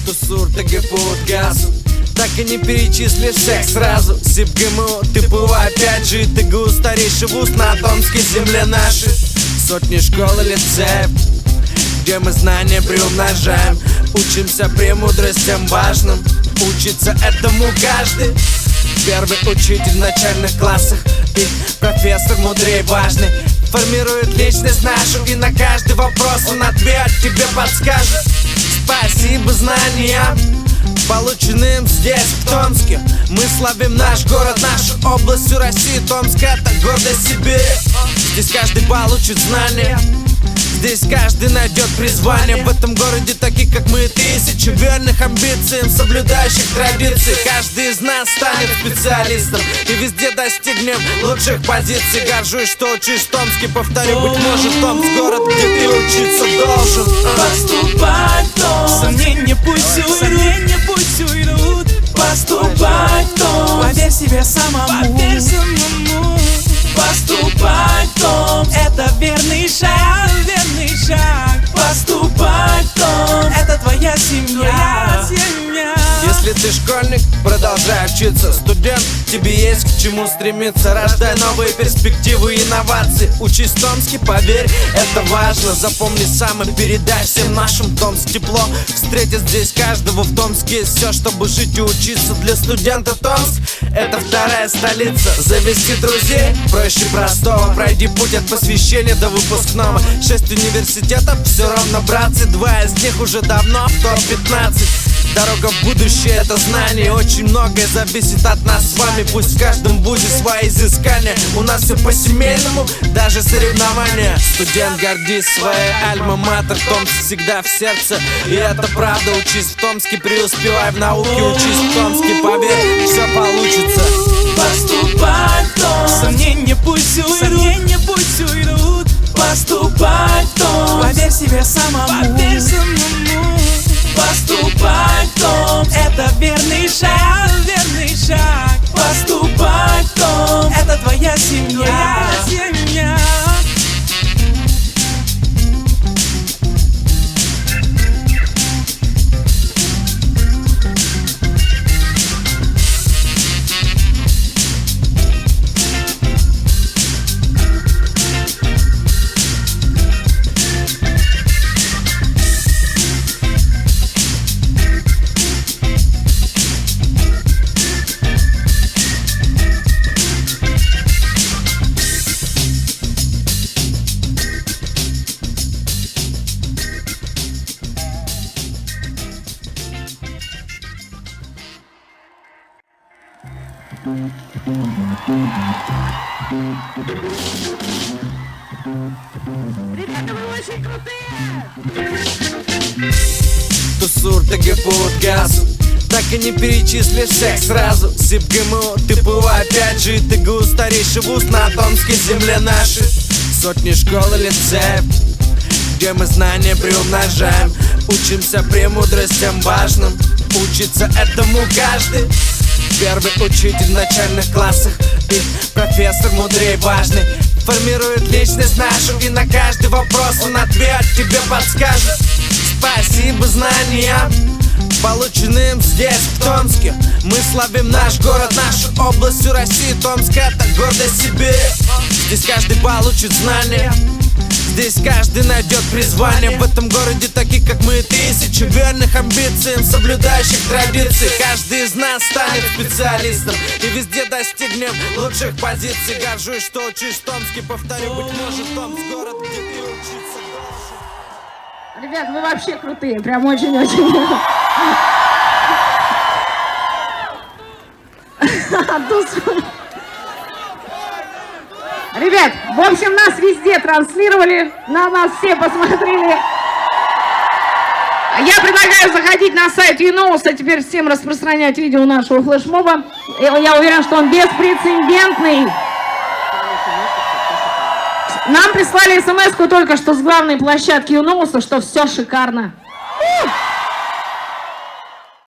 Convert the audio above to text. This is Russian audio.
Тусур, ТГПУ, газ. Так и не перечислишь всех сразу. СИП, ГМУ, ТПУ, опять же ТГУ, старейший вуз на Томской земле нашей. Сотни школ и лицеев, где мы знания приумножаем. Учимся премудростям важным, учится этому каждый. Первый учитель в начальных классах и профессор мудрее важный. Формирует личность нашу, и на каждый вопрос он ответ тебе подскажет. Спасибо знаниям, полученным здесь, в Томске. Мы славим наш город, нашу область, всю Россию. Томск — это гордость Сибири. Здесь каждый получит знания, здесь каждый найдет призвание. В этом городе таких, как мы, тысячи верных амбициям, соблюдающих традиции. Каждый из нас станет специалистом и везде достигнем лучших позиций. Горжусь, что учишь в Томске, повторю, быть может, Томск — город, где ты учиться должен. Поступай в Томск, сомнения пусть уйдут. Поступай в Томск, поверь себе самому. Поступай в Томск, это верный шаг. Поступай в Томск, это твоя семья. Если ты школьник, продолжай учиться. Студент, тебе есть к чему стремиться. Рождай новые перспективы и инновации. Учись в Томске, поверь, это важно. Запомни сам и передай всем нашим Томск тепло. Встретить здесь каждого, в Томске есть все, чтобы жить и учиться. Для студента Томск — это вторая столица. Завести друзей проще простого. Пройди путь от посвящения до выпускного. 6 университетов, все равно, братцы. 2 из них уже давно в топ-15. Дорога в будущее — это знание. Очень многое зависит от нас с вами. Пусть в каждом вузе свои изыскания. У нас все по-семейному, даже соревнования. Студент, гордись своей альма-матер. Томск всегда в сердце, и это правда. Учись в Томске, преуспевай в науке. Учись в Томске, поверь, все получится. Поступай в Томск, сомнения пусть уйдут. Поступай в Томск, поверь себе самому. Поступай в Томск, это верный шаг. Поступай в Томск, это твоя семья. Ребята, вы очень крутые! Тусур, ТГПУ, газ. Так и не перечислишь всех сразу. СИП, ГМУ, ТПУ, опять же ТГУ, старейший вуз на Томской земле нашей. Сотни школ и лицеев, где мы знания приумножаем. Учимся премудростям важным, учится этому каждый. Первый учитель в начальных классах и профессор мудрее важный. Формирует личность нашу, и на каждый вопрос он ответ тебе подскажет. Спасибо знаниям, полученным здесь, в Томске. Мы славим наш город, нашу область, всю Россию. Томск — это гордость Сибири. Здесь каждый получит знания, здесь каждый найдет призвание. В этом городе таких, как мы, тысячи верных амбициям, соблюдающих традиции. Каждый из нас станет специалистом и везде достигнем лучших позиций. Горжусь, что учишь в Томске, повторю, быть может, Томск — город, где ты учиться должен. Ребят, вы вообще крутые, прям очень-очень. Ребят, в общем, нас везде транслировали, на нас все посмотрели. Я предлагаю заходить на сайт YouKnows, теперь всем распространять видео нашего флешмоба. Я уверен, что он беспрецедентный. Нам прислали смс-ку только что с главной площадки YouKnows, что все шикарно.